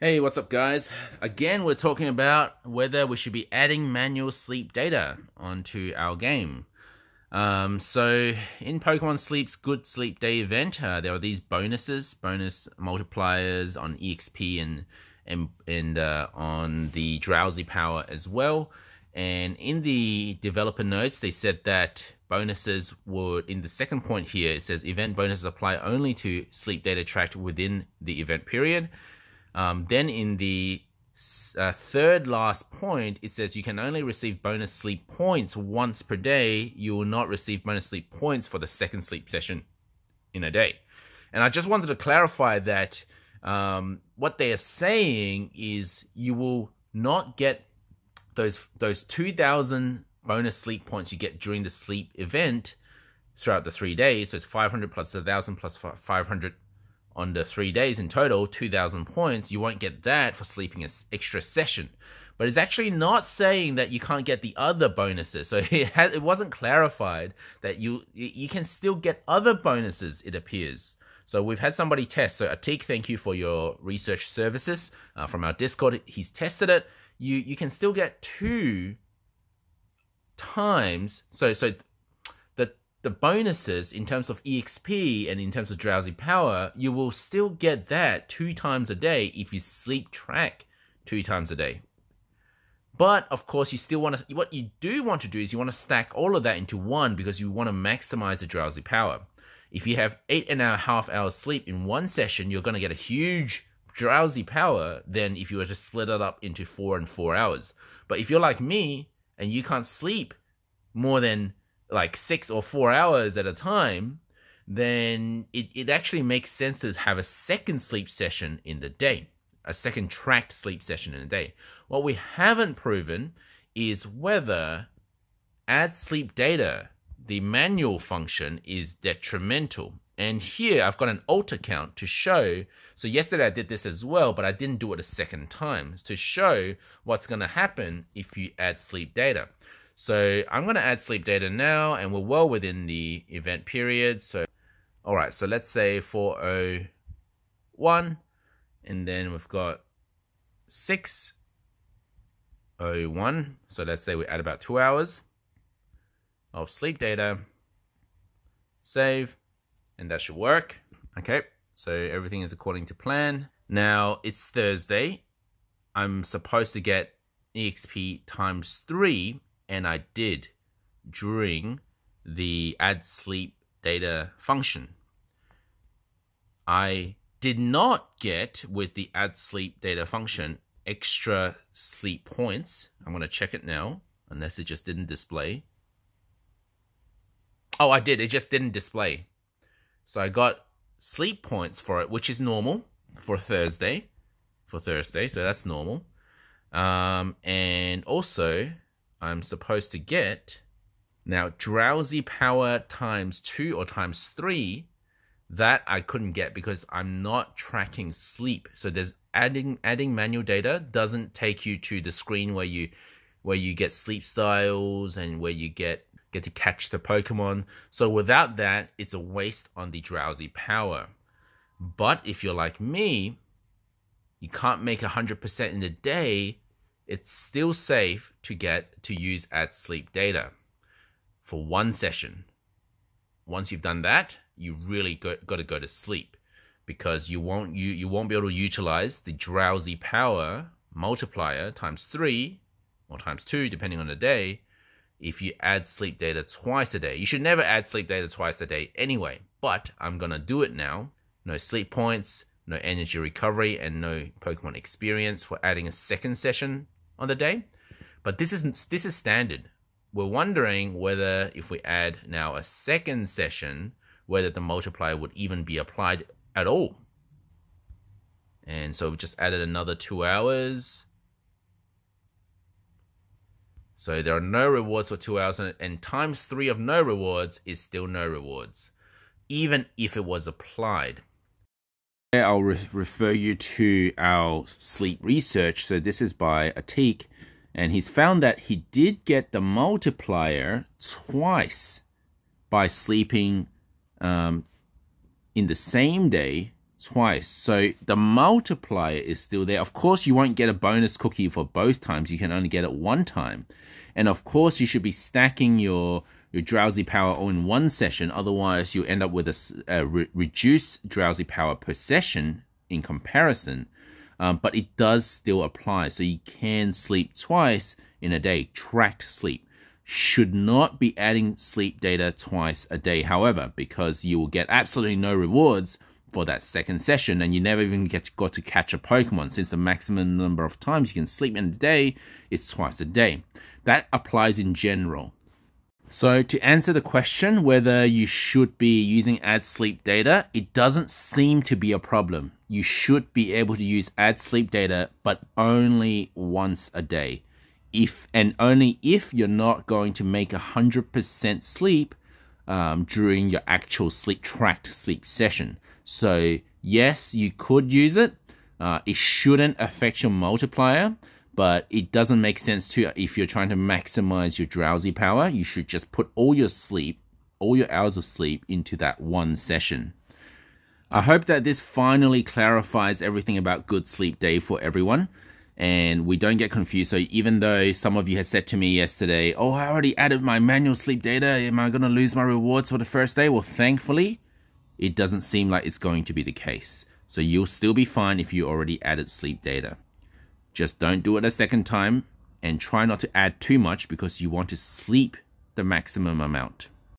Hey, what's up guys? Again, we're talking about whether we should be adding manual sleep data onto our game. So in Pokemon Sleep's Good Sleep Day event, there are these bonus multipliers on EXP and on the drowsy power as well. And in the developer notes, they said that bonuses would, in the second point here, it says event bonuses apply only to sleep data tracked within the event period. Then in the third last point, it says you can only receive bonus sleep points once per day. You will not receive bonus sleep points for the second sleep session in a day. And I just wanted to clarify that what they are saying is you will not get those 2,000 bonus sleep points you get during the sleep event throughout the 3 days. So it's 500 plus 1,000 plus 500 on the 3 days in total, 2,000 points. You won't get that for sleeping an extra session. But it's actually not saying that you can't get the other bonuses. So it wasn't clarified that you can still get other bonuses, it appears. So we've had somebody test. So Atik, thank you for your research services from our Discord. He's tested it. You can still get 2 times. So the bonuses in terms of EXP and in terms of drowsy power, you will still get that 2 times a day if you sleep track 2 times a day. But of course, you still want to, what you do want to do is you want to stack all of that into one because you want to maximize the drowsy power. If you have 8.5 hours sleep in one session, you're going to get a huge drowsy power than if you were to split it up into 4 and 4 hours. But if you're like me and you can't sleep more than like 6 or 4 hours at a time, then it actually makes sense to have a second sleep session in the day, a second tracked sleep session in a day. What we haven't proven is whether add sleep data, the manual function, is detrimental. And here I've got an alt account to show. So yesterday I did this as well, but I didn't do it a second time to show what's going to happen if you add sleep data. So I'm going to add sleep data now, and we're well within the event period. So, all right, so let's say 4:01, and then we've got 6:01. So let's say we add about 2 hours of sleep data, save, and that should work. Okay, so everything is according to plan. Now it's Thursday. I'm supposed to get EXP times 3. And I did during the add sleep data function. I did not get, with the add sleep data function, extra sleep points. I'm going to check it now, unless it just didn't display. Oh, I did. It just didn't display. So I got sleep points for it, which is normal for Thursday. So that's normal. And also, I'm supposed to get now drowsy power times 2 or times 3. That I couldn't get because I'm not tracking sleep. So there's adding manual data doesn't take you to the screen where you get sleep styles and where you get to catch the Pokemon. So without that, it's a waste on the drowsy power. But if you're like me, you can't make 100% in a day. It's still safe to use add sleep data for one session. Once you've done that, you really got to go to sleep, because you won't be able to utilize the drowsy power multiplier times 3 or times 2, depending on the day, if you add sleep data twice a day. You should never add sleep data twice a day anyway, but I'm gonna do it now. No sleep points, no energy recovery, and no Pokemon experience for adding a second session on the day. But this is standard. We're wondering whether if we add now a second session, whether the multiplier would even be applied at all. And so we just added another 2 hours. So there are no rewards for 2 hours, and times 3 of no rewards is still no rewards, even if it was applied. I'll refer you to our sleep research. So this is by Atik, and he's found that he did get the multiplier twice by sleeping in the same day twice. So the multiplier is still there. Of course, you won't get a bonus cookie for both times. You can only get it one time. And of course, you should be stacking your drowsy power all in one session. Otherwise, you end up with a reduced drowsy power per session in comparison. But it does still apply. So you can sleep twice in a day, tracked sleep. Should not be adding sleep data twice a day, however, because you will get absolutely no rewards for that second session, and you never even got to catch a Pokemon, since the maximum number of times you can sleep in a day is twice a day. That applies in general. So to answer the question whether you should be using add sleep data, it doesn't seem to be a problem. You should be able to use add sleep data, but only once a day. Only if you're not going to make 100% sleep during your actual tracked sleep session. So yes, you could use it. It shouldn't affect your multiplier, but it doesn't make sense to if you're trying to maximize your drowsy power. You should just put all your hours of sleep into that one session. I hope that this finally clarifies everything about good sleep day for everyone, and we don't get confused. So even though some of you had said to me yesterday, oh, I already added my manual sleep data, am I going to lose my rewards for the first day? Well, thankfully, it doesn't seem like it's going to be the case. So you'll still be fine if you already added sleep data. Just don't do it a second time, and try not to add too much because you want to sleep the maximum amount.